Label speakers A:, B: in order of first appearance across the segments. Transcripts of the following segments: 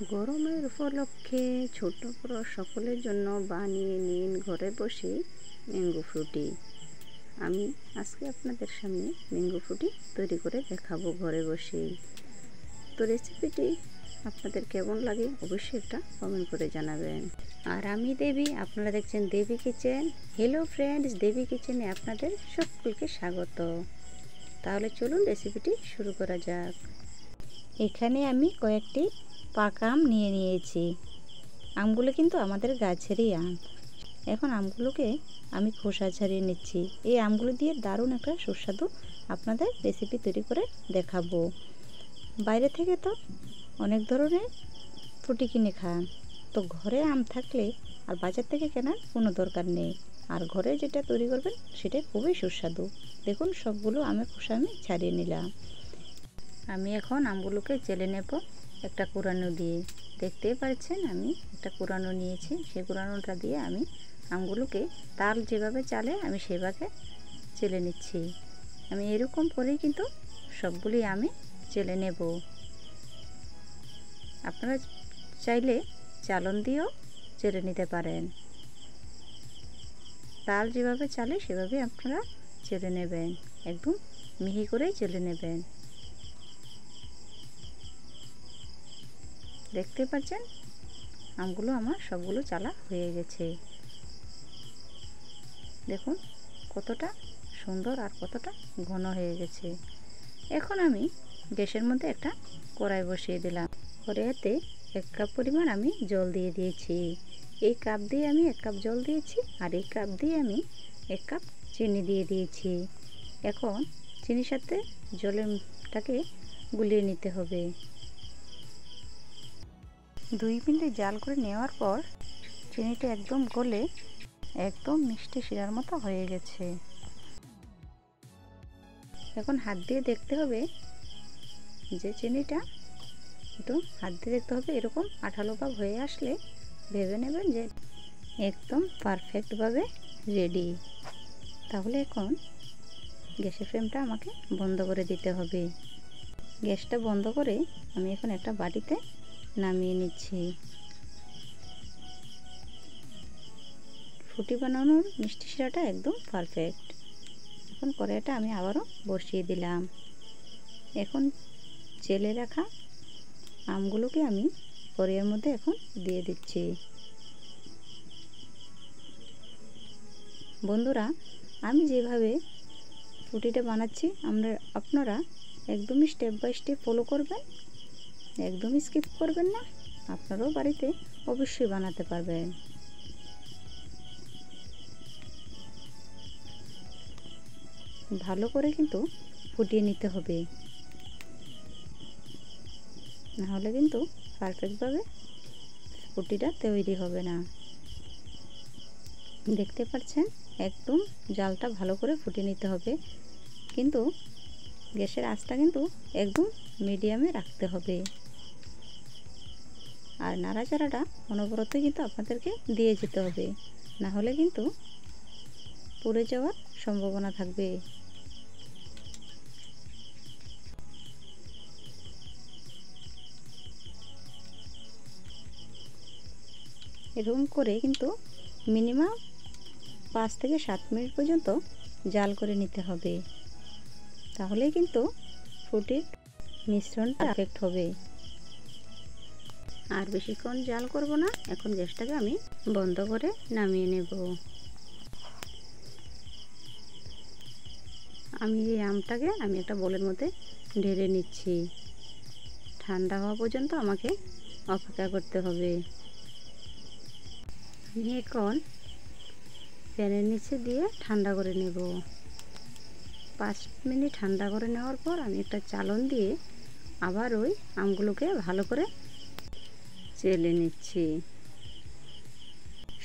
A: গরমের উপলক্ষে ছোট বড় সকলের জন্য বানিয়ে নিন ঘরে বসে ম্যাঙ্গো ফ্রুটি। আমি আজকে আপনাদের সামনে ম্যাঙ্গো ফ্রুটি তৈরি করে দেখাবো ঘরে বসেই। তো রেসিপিটি আপনাদের কেমন লাগে অবশ্যই একটা কমেন্ট করে জানাবেন। আর আমি দেবী, আপনারা দেখছেন দেবী কিচেন। হ্যালো ফ্রেন্ডস, দেবী কিচেনে আপনাদের সকলকে স্বাগত। তাহলে চলুন রেসিপিটি শুরু করা যাক। এখানে আমি কয়েকটি পাকা আম নিয়ে নিয়েছি। আমগুলো কিন্তু আমাদের গাছেরই আম। এখন আমগুলোকে আমি খোসা ছাড়িয়ে নিচ্ছি। এই আমগুলো দিয়ে দারুণ একটা সুস্বাদু আপনাদের রেসিপি তৈরি করে দেখাবো। বাইরে থেকে তো অনেক ধরনের ফ্রুটি কিনে খান, তো ঘরে আম থাকলে আর বাজার থেকে কেনার কোনো দরকার নেই। আর ঘরে যেটা তৈরি করবেন সেটাই খুবই সুস্বাদু। দেখুন সবগুলো আমের খোসা আমি ছাড়িয়ে নিলাম। আমি এখন আমগুলোকে চেলে নেব একটা কুড়ানো দিয়ে। দেখতেই পাচ্ছেন আমি একটা কুড়ানো নিয়েছি। সেই কুড়ানোটা দিয়ে আমি আমগুলোকে তাল যেভাবে চালে আমি সেভাবে চেলে নিচ্ছি। আমি এরকম করেই কিন্তু সবগুলি আমি চেলে নেব। আপনারা চাইলে চালন দিয়েও চেলে নিতে পারেন। তাল যেভাবে চালে সেভাবে আপনারা চেলে নেবেন, একদম মিহি করেই চেলে নেবেন। দেখতে পাচ্ছেন আমগুলো আমার সবগুলো চালা হয়ে গেছে। দেখুন কতটা সুন্দর আর কতটা ঘন হয়ে গেছে। এখন আমি গ্যাসের মধ্যে একটা কড়াই বসিয়ে দিলাম। কড়াইতে 1 কাপ পরিমাণ আমি জল দিয়ে দিয়েছি। এই কাপ দিয়ে আমি 1 কাপ জল দিয়েছি, আর এই কাপ দিয়ে আমি 1 কাপ চিনি দিয়ে দিয়েছি। এখন চিনির সাথে জলটাকে গুলিয়ে নিতে হবে। 2 মিনিট জাল করে নেওয়ার পর চিনিটা একদম গলে একদম মিষ্টি শিরার মতো হয়ে গেছে। এখন হাত দিয়ে দেখতে হবে যে চিনিটা একটু হাত দিয়ে দেখতে হবে এরকম আঠালো ভাব হয়ে আসলে ভেবে নেবেন যে একদম পারফেক্টভাবে রেডি। তাহলে এখন গ্যাসের ফ্লেমটা আমাকে বন্ধ করে দিতে হবে। গ্যাসটা বন্ধ করে আমি এখন একটা বাটিতে নামিয়ে নিচ্ছি। ফ্রুটি বানানোর মিষ্টি শিরাটা একদম পারফেক্ট। এখন কড়াইটা আমি আবারও বসিয়ে দিলাম। এখন চেলে রাখা আমগুলোকে আমি কড়াইয়ের মধ্যে এখন দিয়ে দিচ্ছি। বন্ধুরা, আমি যেভাবে ফ্রুটিটা বানাচ্ছি আপনারা একদমই স্টেপ বাই স্টেপ ফলো করবেন, একদমই স্কিপ করবেন না। আপনারাও বাড়িতে অবশ্যই বানাতে পারবেন। ভালো করে কিন্তু ফুটিয়ে নিতে হবে, নাহলে কিন্তু পারফেক্টভাবে ফ্রুটিটা তৈরি হবে না। দেখতে পাচ্ছেন একদম জালটা ভালো করে ফুটিয়ে নিতে হবে, কিন্তু গ্যাসের আঁচটা কিন্তু একদম মিডিয়ামে রাখতে হবে। আর নাড়াচাড়াটা অনবরত কিন্তু আপনাদেরকে দিয়ে যেতে হবে, না হলে কিন্তু পুড়ে যাওয়ার সম্ভাবনা থাকবে। এরকম করে কিন্তু মিনিমাম 5 থেকে 7 মিনিট পর্যন্ত জাল করে নিতে হবে, তাহলেই কিন্তু ফ্রুটির মিশ্রণটা পারফেক্ট হবে। আর বেশিক্ষণ জাল করব না। এখন গ্যাসটাকে আমি বন্ধ করে নামিয়ে নেব। আমি এই আমটাকে আমি একটা বোলের মধ্যে ঢেলে নিচ্ছি। ঠান্ডা হওয়া পর্যন্ত আমাকে অপেক্ষা করতে হবে। আমি এখন প্যানের নিচে দিয়ে ঠান্ডা করে নেব। 5 মিনিট ঠান্ডা করে নেওয়ার পর আমি একটা চালন দিয়ে আবার ওই আমগুলোকে ভালো করে চেলে নিচ্ছি।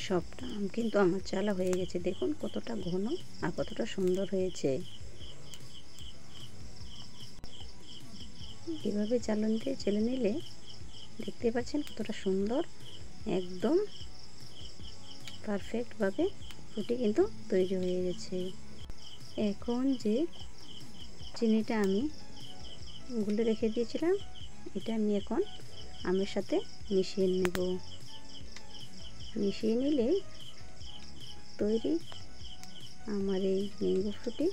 A: সবটা আম কিন্তু আমার চালা হয়ে গেছে। দেখুন কতটা ঘন আর কতটা সুন্দর হয়েছে। এভাবে চালন দিয়ে চেলে নিলে দেখতে পাচ্ছেন কতটা সুন্দর, একদম পারফেক্টভাবে ফ্রুটি কিন্তু তৈরি হয়ে গেছে। এখন যে চিনিটা আমি গুলে রেখে দিয়েছিলাম, এটা আমি এখন আমের সাথে মিশিয়ে নেব। মিশিয়ে নিলে তৈরি আমার এই ম্যাঙ্গো ফ্রুটি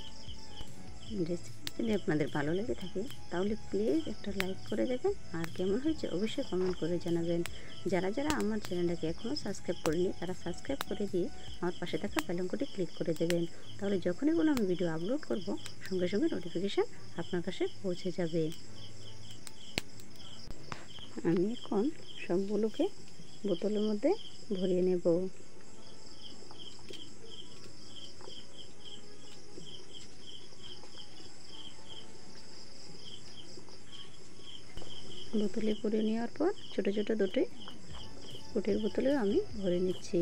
A: রেসিপি। যদি আপনাদের ভালো লেগে থাকে তাহলে প্লিজ একটা লাইক করে দেবেন, আর কেমন হয়েছে অবশ্যই কমেন্ট করে জানাবেন। যারা যারা আমার চ্যানেলটাকে এখনও সাবস্ক্রাইব করেনি তারা সাবস্ক্রাইব করে দিয়ে আমার পাশে থাকা বেল আইকনটি ক্লিক করে দেবেন, তাহলে যখনই কোনো আমি ভিডিও আপলোড করব সঙ্গে সঙ্গে নোটিফিকেশান আপনার কাছে পৌঁছে যাবে। আমি এখন সবগুলোকে বোতলের মধ্যে ভরিয়ে নেব। বোতলে ভরে নেওয়ার পর ছোট ছোট দুটি ফুটির বোতলেও আমি ভরে নিচ্ছি।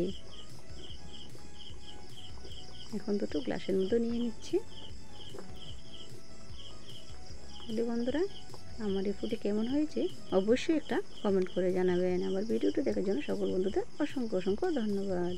A: এখন দুটো গ্লাসের মধ্যে নিয়ে নিচ্ছি। তাহলে বন্ধুরা আমার এই ফুটি কেমন হয়েছে অবশ্যই একটা কমেন্ট করে জানাবেন। আমার ভিডিওটি দেখার জন্য সকল বন্ধুদের অসংখ্য অসংখ্য ধন্যবাদ।